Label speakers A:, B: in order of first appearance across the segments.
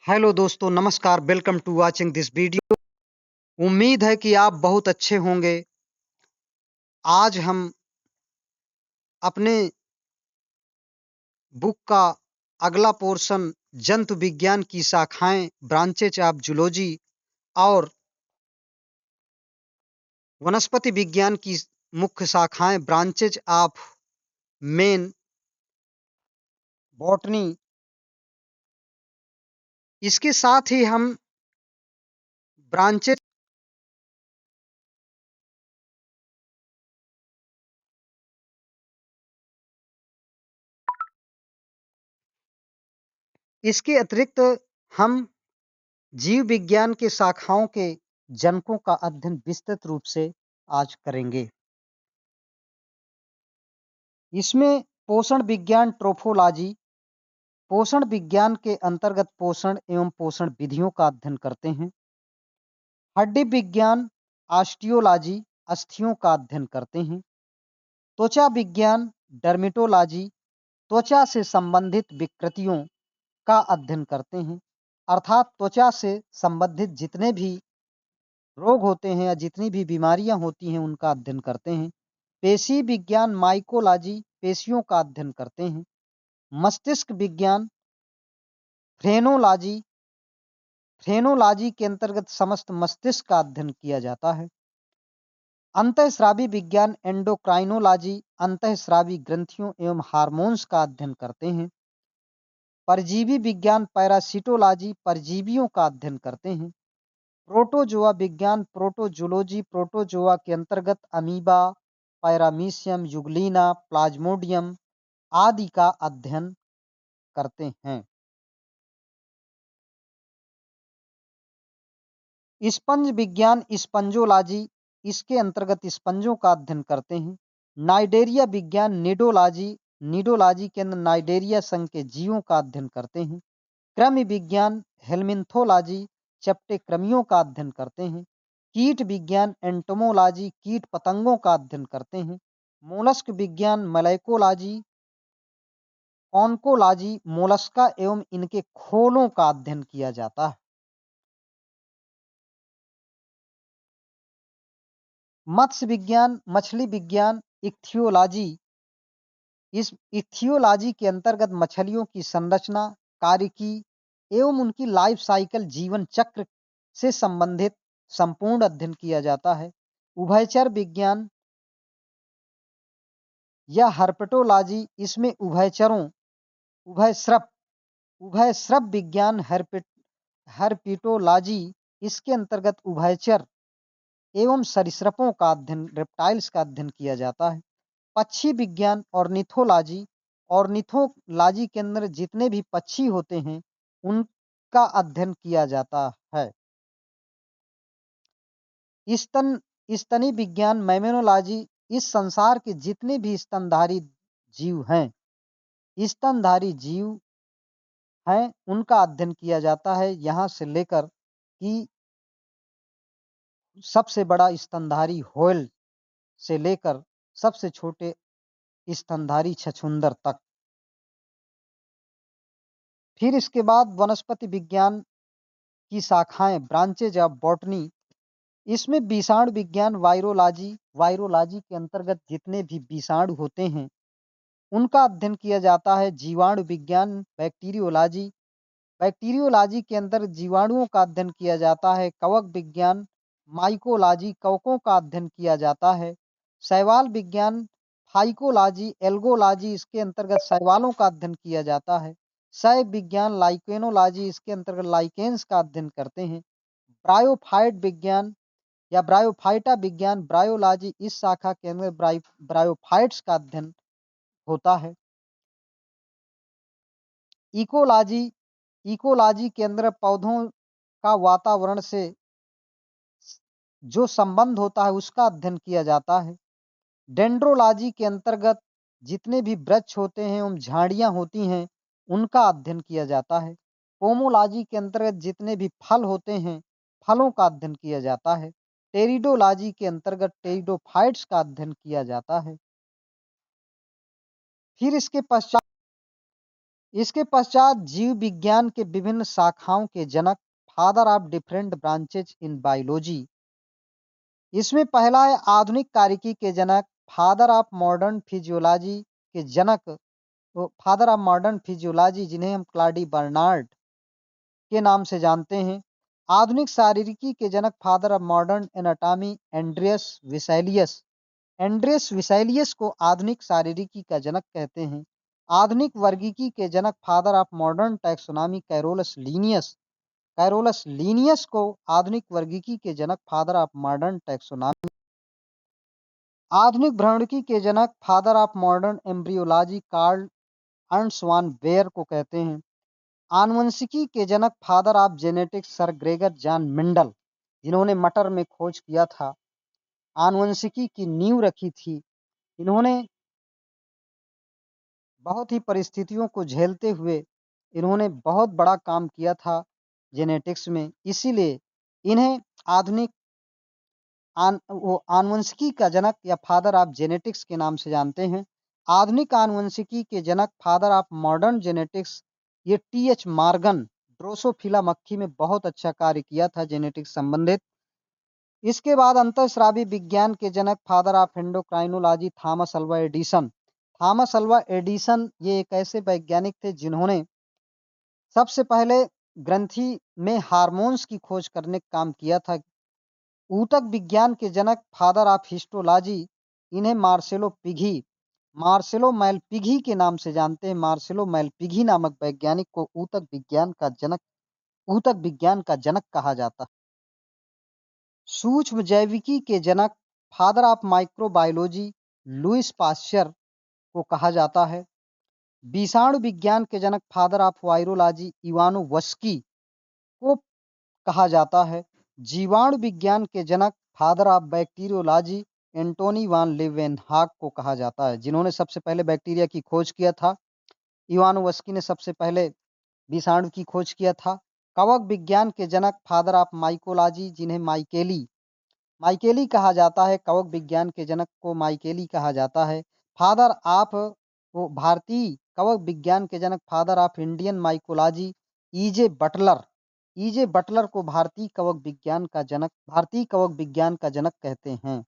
A: Hello दोस्तों, नमस्कार। Welcome to watching this video. उम्मीद है कि आप बहुत अच्छे होंगे। आज हम अपने बुक का अगला पोर्शन जंतु विज्ञान की शाखाएं ब्रांचेज ऑफ जूलॉजी और वनस्पति विज्ञान की मुख्य शाखाएं ब्रांचेज ऑफ मेन बॉटनी, इसके साथ ही हम ब्रांचेज इसके अतिरिक्त हम जीव विज्ञान के शाखाओं के जनकों का अध्ययन विस्तृत रूप से आज करेंगे। इसमें पोषण विज्ञान ट्रोफोलॉजी, पोषण विज्ञान के अंतर्गत पोषण एवं पोषण विधियों का अध्ययन करते हैं। हड्डी विज्ञान ऑस्टियोलॉजी, अस्थियों का अध्ययन करते हैं। त्वचा विज्ञान डर्मेटोलॉजी, त्वचा से संबंधित विकृतियों का अध्ययन करते हैं, अर्थात त्वचा से संबंधित जितने भी रोग होते हैं या जितनी भी बीमारियां होती हैं उनका अध्ययन करते हैं। पेशी विज्ञान माइकोलॉजी, पेशियों का अध्ययन करते हैं। मस्तिष्क विज्ञान फ्रेनोलॉजी, फ्रेनोलॉजी के अंतर्गत समस्त मस्तिष्क का अध्ययन किया जाता है। अंतःस्रावी विज्ञान एंडोक्राइनोलॉजी, अंतःस्रावी ग्रंथियों एवं हार्मोन्स का अध्ययन करते हैं। परजीवी विज्ञान पैरासिटोलॉजी, परजीवियों का अध्ययन करते हैं। प्रोटोजोआ विज्ञान प्रोटोजूलॉजी, प्रोटोजोआ के अंतर्गत अमीबा, पैरामीशियम, युगलिना, प्लाज्मोडियम आदि का अध्ययन करते हैं। स्पंज विज्ञान स्पंजोलॉजी, इसके अंतर्गत स्पंजों का अध्ययन करते हैं। नाइडेरिया विज्ञान निडोलॉजी, निडोलॉजी के अंदर नाइडेरिया संघ के जीवों का अध्ययन करते हैं। कृमि विज्ञान हेलमिन्थोलॉजी, चपटे कृमियों का अध्ययन करते हैं। कीट विज्ञान एंटोमोलॉजी, कीट पतंगों का अध्ययन करते हैं। मोलस्क विज्ञान मलैकोलॉजी, ऑन्कोलॉजी, मोलस्का एवं इनके खोलों का अध्ययन किया जाता है। मत्स्य विज्ञान मछली विज्ञान इक्थियोलॉजी, इस इक्थियोलॉजी के अंतर्गत मछलियों की संरचना, कार्यकी एवं उनकी लाइफ साइकिल जीवन चक्र से संबंधित संपूर्ण अध्ययन किया जाता है। उभयचर विज्ञान या हर्पेटोलॉजी, इसमें उभयचरों उभयस्रव उभयस्रव विज्ञान हर्पिटोलॉजी, इसके अंतर्गत उभयचर एवं सरीसृपों का अध्ययन, रेप्टाइल्स का अध्ययन किया जाता है। पक्षी विज्ञान ऑर्निथोलॉजी, ऑर्निथोलॉजी के अंदर जितने भी पक्षी होते हैं उनका अध्ययन किया जाता है। स्तनी विज्ञान मैमेनोलॉजी, इस संसार के जितने भी स्तनधारी जीव हैं, स्तनधारी जीव हैं उनका अध्ययन किया जाता है। यहाँ से लेकर कि सबसे बड़ा स्तनधारी व्हेल से लेकर सबसे छोटे स्तनधारी छछूंदर तक। फिर इसके बाद वनस्पति विज्ञान की शाखाएं ब्रांचेज ऑफ बॉटनी, इसमें विषाणु विज्ञान वायरोलॉजी, वायरोलॉजी के अंतर्गत जितने भी विषाणु होते हैं उनका अध्ययन किया जाता है। जीवाणु विज्ञान बैक्टीरियोलॉजी, बैक्टीरियोलॉजी के अंदर जीवाणुओं का अध्ययन किया जाता है। कवक विज्ञान माइकोलॉजी, कवकों का अध्ययन किया जाता है। शैवाल विज्ञान फाइकोलॉजी, एल्गोलॉजी, इसके अंतर्गत शैवालों का अध्ययन किया जाता है। शैव विज्ञान लाइकेनोलॉजी, इसके अंतर्गत लाइकेन्स का अध्ययन करते हैं। ब्रायोफाइट विज्ञान या ब्रायोफाइटा विज्ञान ब्रायोलॉजी, इस शाखा के अंदर ब्रायोफाइट्स का अध्ययन होता है। इकोलॉजी, इकोलॉजी के अंदर पौधों का वातावरण से जो संबंध होता है उसका अध्ययन किया जाता है। डेंड्रोलॉजी के अंतर्गत जितने भी वृक्ष होते हैं एवं झाड़ियां होती हैं उनका अध्ययन किया जाता है। पोमोलॉजी के अंतर्गत जितने भी फल होते हैं फलों का अध्ययन किया जाता है। टेरिडोलॉजी के अंतर्गत टेरिडोफाइट्स का अध्ययन किया जाता है। फिर इसके पश्चात इसके पश्चात जीव विज्ञान के विभिन्न शाखाओं के जनक, father of different branches in biology. इसमें पहला है आधुनिक कार्यकी के जनक, फादर ऑफ मॉडर्न फिजियोलॉजी के जनक, तो फादर ऑफ मॉडर्न फिजियोलॉजी जिन्हें हम क्लाडी बर्नार्ड के नाम से जानते हैं। आधुनिक शारीरिकी के जनक, father of modern anatomy Andreas Vesalius. Andreas Vesalius को आधुनिक शारीरिकी का जनक कहते हैं। आधुनिक वर्गीकी के जनक, father of modern taxonomy Carolus Linnaeus. Carolus Linnaeus को आधुनिक वर्गीकी के जनक, फादर ऑफ मॉडर्न टैक्सोनॉमी। आधुनिक भ्रमणिकी के जनक, father of modern embryology, Karl Ernst von Baer को कहते हैं। आनुवंशिकी के जनक, father of genetics, sir Gregor Johann Mendel, जिन्होंने मटर में खोज किया था, आनुवंशिकी की नींव रखी थी। इन्होंने बहुत ही परिस्थितियों को झेलते हुए इन्होंने बहुत बड़ा काम किया था जेनेटिक्स में, इसीलिए इन्हें आधुनिक आनुवंशिकी का जनक या फादर ऑफ जेनेटिक्स के नाम से जानते हैं। आधुनिक आनुवंशिकी के जनक, फादर ऑफ मॉडर्न जेनेटिक्स, ये टी.एच. मॉर्गन, ड्रोसोफिला मक्खी में बहुत अच्छा कार्य किया था जेनेटिक्स संबंधित। इसके बाद अंतःस्रावी विज्ञान के जनक, father of endocrinology, Thomas Alva Edison. Thomas Alva Edison ये एक ऐसे वैज्ञानिक थे जिन्होंने सबसे पहले ग्रंथि में हार्मोन्स की खोज करने का काम किया था। ऊतक विज्ञान के जनक, फादर ऑफ हिस्टोलॉजी, इन्हें मार्सेलो पिघी, मार्सेलो मैलपिघी के नाम से जानते हैं। मार्सेलो मैलपिघी नामक वैज्ञानिक को ऊतक विज्ञान का जनक कहा जाता है। सूक्ष्म जैविकी के जनक, father of microbiology, Louis Pasteur को कहा जाता है। विषाणु विज्ञान के जनक, फादर ऑफ वायरोलॉजी, इवानोवस्की को कहा जाता है। जीवाणु विज्ञान के जनक, father of bacteriology, Antonie van Leeuwenhoek को कहा जाता है, जिन्होंने सबसे पहले बैक्टीरिया की खोज किया था। इवानोवस्की ने सबसे पहले विषाणु की खोज किया था। कवक विज्ञान के जनक, फादर ऑफ माइकोलॉजी, जिन्हें माइकेली माइकेली कहा जाता है। कवक विज्ञान के जनक को माइकेली कहा जाता है। फादर ऑफ भारतीय कवक विज्ञान के जनक, father of Indian mycology, EJ Butler. EJ Butler को भारतीय कवक विज्ञान का जनक कहते हैं।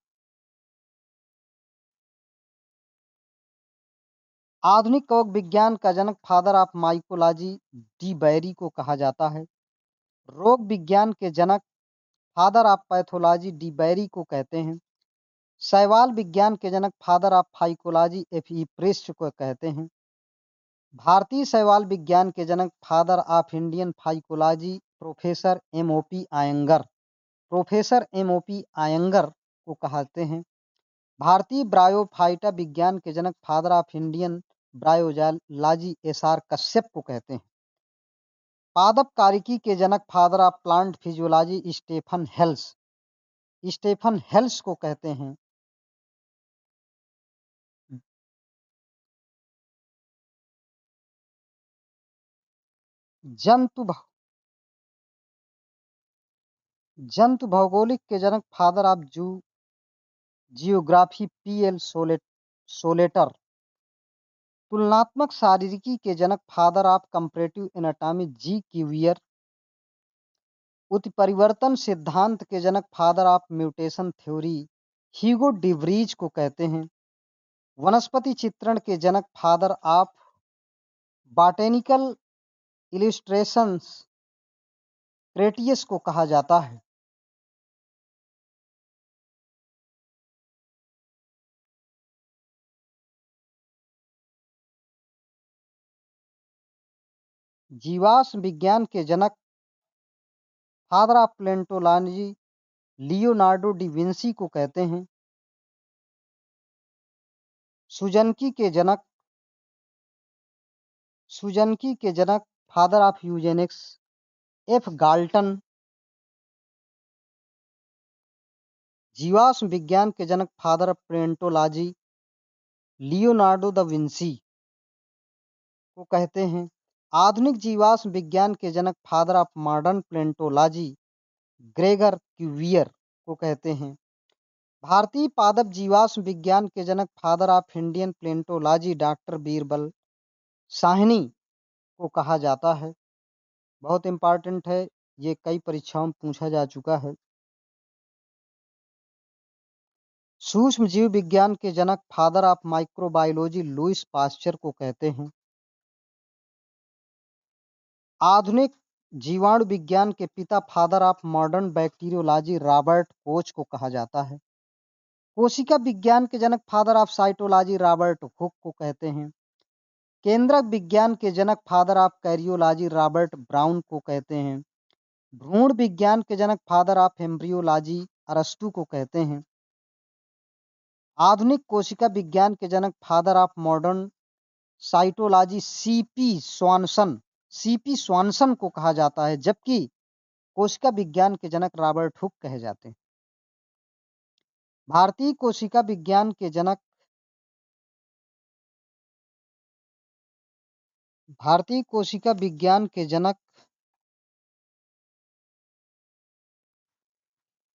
A: आधुनिक कवक विज्ञान का जनक, father of mycology, de Bary को कहा जाता है। रोग विज्ञान के जनक, father of pathology, de Bary को कहते हैं। शैवाल विज्ञान के जनक, father of phycology, F E Fritsch को कहते हैं। भारतीय शैवाल विज्ञान के जनक, father of Indian phycology, professor M O P. Iyengar, professor M O P. Iyengar को कहते हैं। भारतीय ब्रायोफाइटा विज्ञान के जनक, father of Indian bryology, S R. Kashyap को कहते हैं। पादप कार्यकी के जनक, father of plant physiology, Stephen Hales को कहते हैं। जंतु भौगोलिक के जनक, father of geography, P L. Sclater. तुलनात्मक शारीरिकी के जनक, father of comparative anatomy, G Cuvier. उत्परिवर्तन सिद्धांत के जनक, father of mutation theory, Hugo de Vries को कहते हैं। वनस्पति चित्रण के जनक, father of botanical illustrations, Crateuas को कहा जाता है। जीवाश्म विज्ञान के जनक, father of palaeontology, Leonardo da Vinci को कहते हैं। सुजनकी के जनक, father of eugenics, F Galton. जीवाश्म विज्ञान के जनक, father of palaeontology, Leonardo da Vinci को कहते हैं। आधुनिक जीवाश्म विज्ञान के जनक, father of modern palaeontology, Gregor Cuvier को कहते हैं। भारतीय पादप जीवाश्म विज्ञान के जनक, father of Indian palaeontology, doctor Birbal Sahni को कहा जाता है? बहुत इम्पोर्टेंट है, ये कई परीक्षाओं में पूछा जा चुका है। सूक्ष्म जीव विज्ञान के जनक father of microbiology Louis Pasteur को कहते हैं। आधुनिक जीवाणु विज्ञान के पिता father of modern bacteriology Robert Koch को कहा जाता है। कोशिका विज्ञान के जनक father of cytology Robert Hooke को कहते हैं। केंद्रक विज्ञान के जनक father of karyology Robert Brown को कहते हैं। भ्रूण विज्ञान के जनक फादर ऑफ एम्ब्रियोलॉजी अरस्तु को कहते हैं। आधुनिक कोशिका विज्ञान के जनक father of modern cytology C P Swanson को कहा जाता है, जबकि कोशिका विज्ञान के जनक रॉबर्ट हुक कहे जाते हैं। भारतीय कोशिका विज्ञान के जनक भारतीय कोशिका विज्ञान के जनक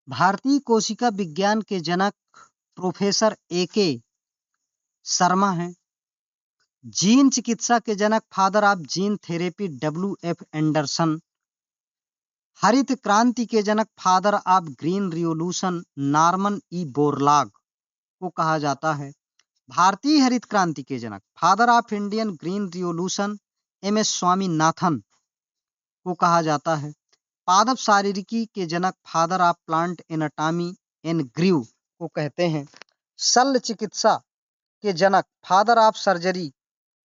A: भारतीय कोशिका विज्ञान के जनक प्रोफेसर ए.के. शर्मा हैं। जीन चिकित्सा के जनक father of gene therapy W F. Anderson. हरित क्रांति के जनक father of green revolution Norman E. Borlaug को कहा जाता है। भारतीय हरित क्रांति के जनक father of Indian green revolution M S. Swaminathan को कहा जाता है। पादप शारीरिकी के जनक father of plant anatomy N Grew को कहते हैं। शल्य चिकित्सा के जनक फादर ऑफ सर्जरी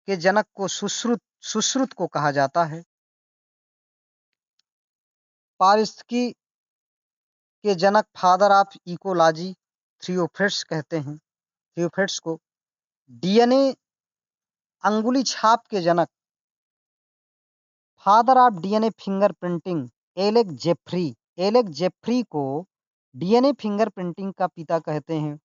A: के जनक को सुश्रुत को कहा जाता है। पारिस्थितिकी के जनक फादर ऑफ इकोलॉजी थियोफ्रिट्स कहते हैं। थियोफ्रिट्स को डीएनए अंगुली छाप के जनक father of DNA fingerprinting Alec Jeffrey को डीएनए फिंगरप्रिंटिंग का पिता कहते हैं।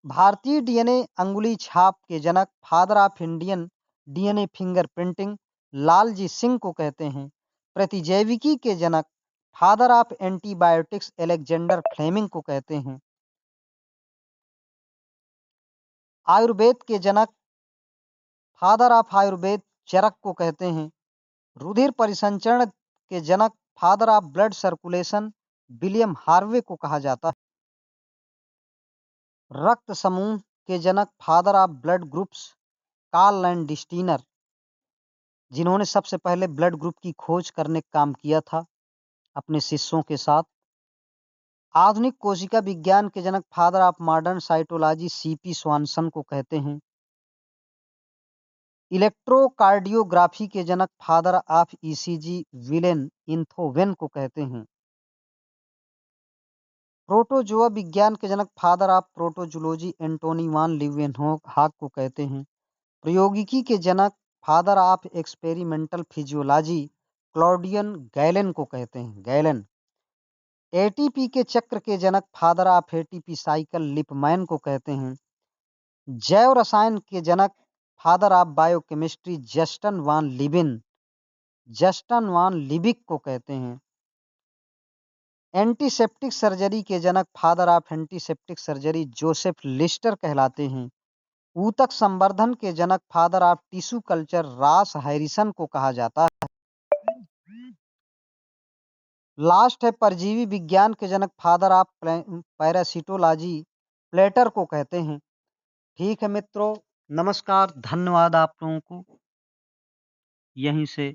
A: भारतीय डीएनए अंगुली छाप के जनक father of Indian DNA fingerprinting Lalji Singh को कहते हैं। प्रतिजैविकी के जनक father of antibiotics Alexander Fleming को कहते हैं। आयुर्वेद के जनक फादर ऑफ आयुर्वेद चरक को कहते हैं। रुधिर परिसंचरण के जनक father of blood circulation William Harvey को कहा जाता है। रक्त समूह के जनक father of blood groups Karl Landsteiner, जिन्होंने सबसे पहले ब्लड ग्रुप की खोज करने का काम किया था अपने शिष्यों के साथ। आधुनिक कोशिका विज्ञान के जनक father of modern cytology C P Swanson को कहते हैं। इलेक्ट्रोकार्डियोग्राफी के जनक father of ECG Willem Einthoven को कहते हैं। प्रोटोजोआ विज्ञान के जनक father of protozoology Antonie van Leeuwenhoek को कहते हैं। प्रौद्योगिकी के जनक father of experimental physiology Claudius Galen को कहते हैं। गैलेन एटीपी के चक्र के जनक father of ATP cycle Lipmann को कहते हैं। जैव रसायन के जनक father of biochemistry Justus von Liebig को कहते हैं। एंटीसेप्टिक सर्जरी के जनक father of antiseptic surgery Joseph Lister कहलाते हैं। ऊतक संवर्धन के जनक father of tissue culture Ross Harrison को कहा जाता है। लास्ट है परजीवी विज्ञान के जनक फादर ऑफ पैरासिटोलॉजी प्लेटर को कहते हैं। ठीक है मित्रों, नमस्कार, धन्यवाद आप लोगों को। यहीं से